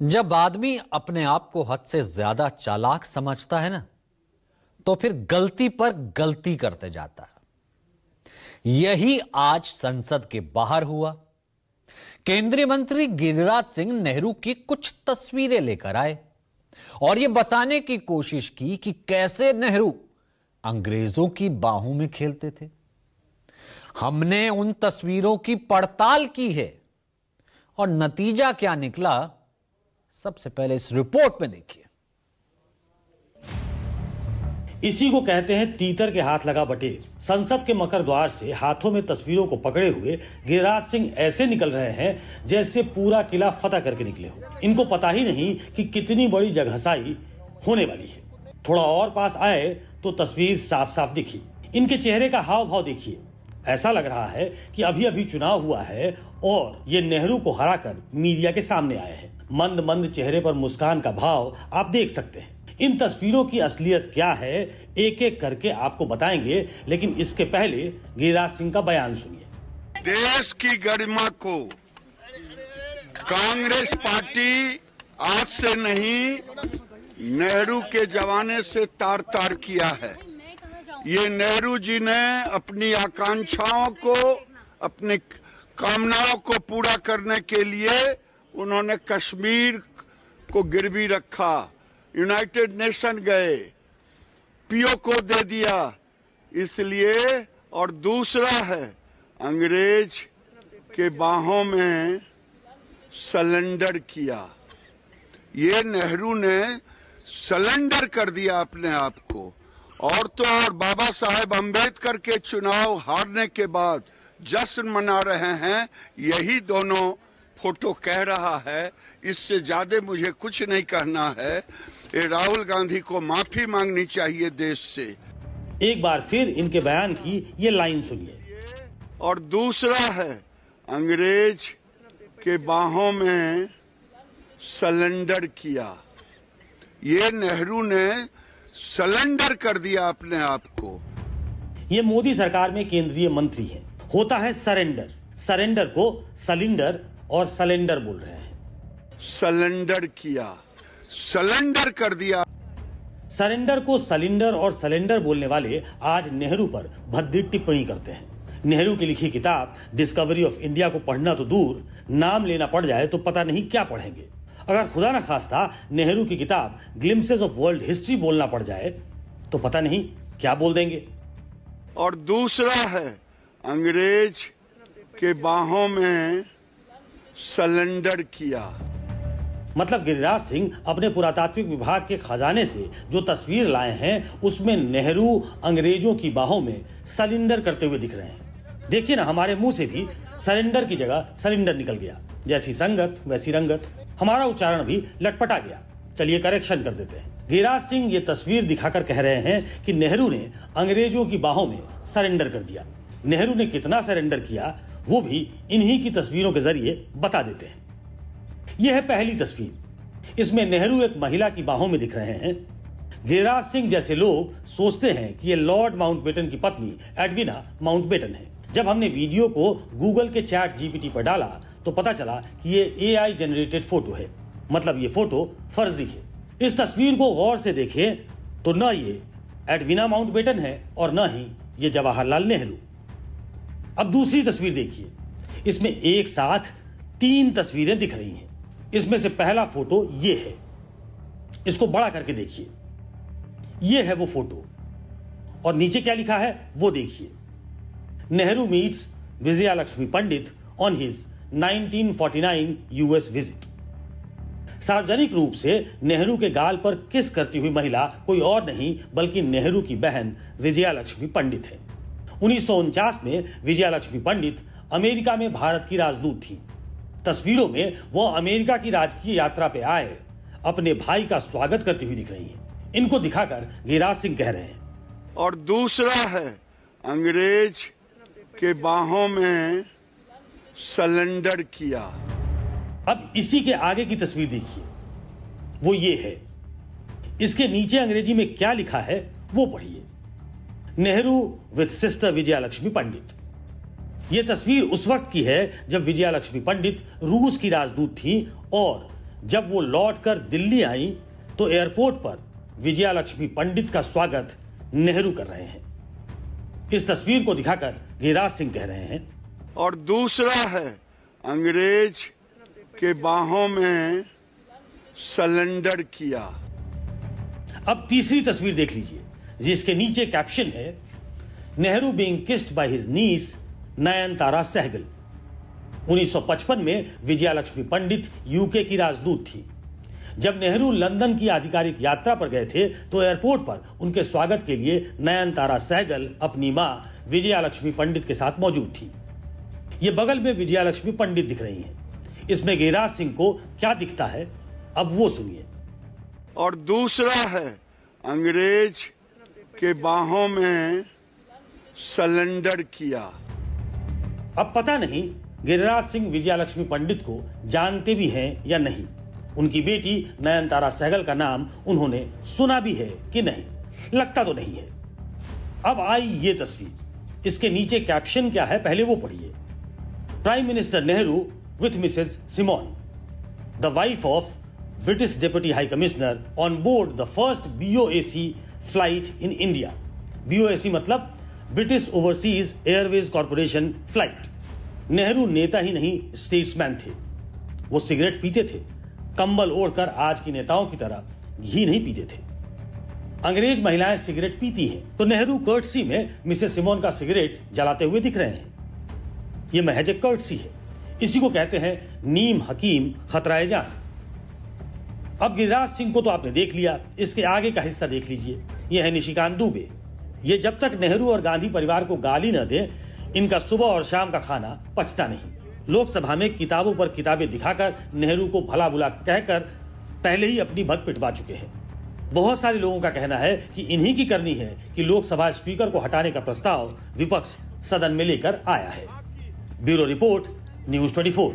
जब आदमी अपने आप को हद से ज्यादा चालाक समझता है ना, तो फिर गलती पर गलती करते जाता है। यही आज संसद के बाहर हुआ। केंद्रीय मंत्री गिरिराज सिंह नेहरू की कुछ तस्वीरें लेकर आए और यह बताने की कोशिश की कि कैसे नेहरू अंग्रेजों की बाहों में खेलते थे। हमने उन तस्वीरों की पड़ताल की है और नतीजा क्या निकला, सबसे पहले इस रिपोर्ट में देखिए। इसी को कहते हैं तीतर के हाथ लगा बटेर। संसद के मकर द्वार से हाथों में तस्वीरों को पकड़े हुए गिरिराज सिंह ऐसे निकल रहे हैं जैसे पूरा किला फतह करके निकले हो। इनको पता ही नहीं कि कितनी बड़ी जगहसाई होने वाली है। थोड़ा और पास आए तो तस्वीर साफ साफ दिखी। इनके चेहरे का हाव भाव देखिए। ऐसा लग रहा है कि अभी अभी चुनाव हुआ है और ये नेहरू को हराकर मीडिया के सामने आए हैं। मंद मंद चेहरे पर मुस्कान का भाव आप देख सकते हैं। इन तस्वीरों की असलियत क्या है, एक एक करके आपको बताएंगे, लेकिन इसके पहले गिरिराज सिंह का बयान सुनिए। देश की गरिमा को कांग्रेस पार्टी आज से नहीं, नेहरू के जमाने से तार तार किया है। ये नेहरू जी ने अपनी आकांक्षाओं को, अपनी कामनाओं को पूरा करने के लिए उन्होंने कश्मीर को गिरवी रखा, यूनाइटेड नेशन गए, पीओ को दे दिया, इसलिए। और दूसरा है, अंग्रेज के बाहों में सरेंडर किया। ये नेहरू ने सरेंडर कर दिया अपने आप को। और तो और बाबा साहेब अम्बेडकर के चुनाव हारने के बाद जश्न मना रहे हैं। यही दोनों फोटो कह रहा है। इससे ज्यादा मुझे कुछ नहीं कहना है। ये राहुल गांधी को माफी मांगनी चाहिए देश से। एक बार फिर इनके बयान की ये लाइन सुनिए। और दूसरा है, अंग्रेज के बाहों में सरेंडर किया। ये नेहरू ने सरेंडर कर दिया अपने आप को। ये मोदी सरकार में केंद्रीय मंत्री हैं। होता है सरेंडर। सरेंडर को सलिंडर और सलेंडर बोल रहे हैं। सरेंडर किया, सरेंडर कर दिया। सरेंडर को सलिंडर और सलेंडर बोलने वाले आज नेहरू पर भद्दी टिप्पणी करते हैं। नेहरू की लिखी किताब डिस्कवरी ऑफ इंडिया को पढ़ना तो दूर, नाम लेना पड़ जाए तो पता नहीं क्या पढ़ेंगे। अगर खुदा न खास्ता नेहरू की किताब ग्लिम्सेस ऑफ वर्ल्ड हिस्ट्री बोलना पड़ जाए तो पता नहीं क्या बोल देंगे। और दूसरा है, अंग्रेज के बाहों में सरेंडर किया। मतलब गिरिराज सिंह अपने पुरातात्विक विभाग के खजाने से जो तस्वीर लाए हैं उसमें नेहरू अंग्रेजों की बाहों में सरेंडर करते हुए दिख रहे हैं। देखिए ना, हमारे मुंह से भी सरेंडर की जगह सरेंडर निकल गया। जैसी संगत वैसी रंगत, हमारा उच्चारण भी लटपटा गया। चलिए करेक्शन कर देते हैं। गिरिराज सिंह ये तस्वीर दिखाकर कह रहे हैं कि नेहरू ने अंग्रेजों की बाहों में सरेंडर कर दिया। नेहरू ने कितना सरेंडर किया वो भी इन्हीं की तस्वीरों के जरिए बता देते हैं। यह है पहली तस्वीर। इसमें नेहरू एक महिला की बाहों में दिख रहे हैं। गिरिराज सिंह जैसे लोग सोचते हैं कि यह लॉर्ड माउंटबेटन की पत्नी एडविना माउंटबेटन है। जब हमने वीडियो को गूगल के चैट जीपीटी पर डाला तो पता चला कि ये एआई जनरेटेड फोटो है। मतलब ये फोटो फर्जी है। इस तस्वीर को गौर से देखें तो न ये एडविना माउंटबेटन है और न ही ये जवाहरलाल नेहरू। अब दूसरी तस्वीर देखिए। इसमें एक साथ 3 तस्वीरें दिख रही हैं। इसमें से पहला फोटो ये है। इसको बड़ा करके देखिए। ये है वो फोटो और नीचे क्या लिखा है वो देखिए। Nehru meets Vijaya Lakshmi Pandit on his 1949 US visit. सार्वजनिक रूप से नेहरू के गाल पर किस करती हुई महिला कोई और नहीं बल्कि नेहरू की बहन विजया लक्ष्मी पंडित है। 1949 में विजया लक्ष्मी पंडित अमेरिका में भारत की राजदूत थी। तस्वीरों में वो अमेरिका की राजकीय यात्रा पे आए अपने भाई का स्वागत करती हुई दिख रही हैं। इनको दिखाकर गिरिराज सिंह कह रहे हैं। और दूसरा है, अंग्रेज के बाहों में सरेंडर किया। अब इसी के आगे की तस्वीर देखिए। वो ये है। इसके नीचे अंग्रेजी में क्या लिखा है वो पढ़िए। नेहरू विद सिस्टर विजया लक्ष्मी पंडित। यह तस्वीर उस वक्त की है जब विजया लक्ष्मी पंडित रूस की राजदूत थी और जब वो लौटकर दिल्ली आई तो एयरपोर्ट पर विजया लक्ष्मी पंडित का स्वागत नेहरू कर रहे हैं। इस तस्वीर को दिखाकर गिरिराज सिंह कह रहे हैं, और दूसरा है अंग्रेज के बाहों में सरेंडर किया। अब तीसरी तस्वीर देख लीजिए, जिसके नीचे कैप्शन है, Nehru being kissed by his niece Nayantara Sahgal. 1955 में विजया लक्ष्मी पंडित यूके की राजदूत थी। जब नेहरू लंदन की आधिकारिक यात्रा पर गए थे तो एयरपोर्ट पर उनके स्वागत के लिए नयनतारा सहगल अपनी मां विजया लक्ष्मी पंडित के साथ मौजूद थी। ये बगल में विजया लक्ष्मी पंडित दिख रही हैं। इसमें गिरिराज सिंह को क्या दिखता है, अब वो सुनिए। और दूसरा है अंग्रेज के बाहों में सरेंडर किया। अब पता नहीं गिरिराज सिंह विजया लक्ष्मी पंडित को जानते भी हैं या नहीं। उनकी बेटी नयनतारा सहगल का नाम उन्होंने सुना भी है कि नहीं, लगता तो नहीं है। अब आई ये तस्वीर, इसके नीचे कैप्शन क्या है पहले वो पढ़िए। Prime minister Nehru with Mrs Simone, the wife of British deputy high commissioner, on board the first BOAC flight in India. BOAC मतलब British overseas airways corporation flight. Nehru नेता ही नहीं स्टेट्समैन थे। वो सिगरेट पीते थे, कंबल ओढ़कर आज की नेताओं की तरह घी नहीं पीते थे। अंग्रेज महिलाएं सिगरेट पीती हैं तो नेहरू कर्टसी में मिसेस सिमोन का सिगरेट जलाते हुए दिख रहे हैं। यह महज एक कर्टसी है। इसी को कहते हैं नीम हकीम खतराए जान। अब गिरिराज सिंह को तो आपने देख लिया, इसके आगे का हिस्सा देख लीजिए। यह है निशिकांत दुबे। ये जब तक नेहरू और गांधी परिवार को गाली न दे, इनका सुबह और शाम का खाना पचता नहीं। लोकसभा में किताबों पर किताबें दिखाकर नेहरू को भला बुला कहकर पहले ही अपनी भग पिटवा चुके हैं। बहुत सारे लोगों का कहना है कि इन्हीं की करनी है कि लोकसभा स्पीकर को हटाने का प्रस्ताव विपक्ष सदन में लेकर आया है। Bureau report, news 24।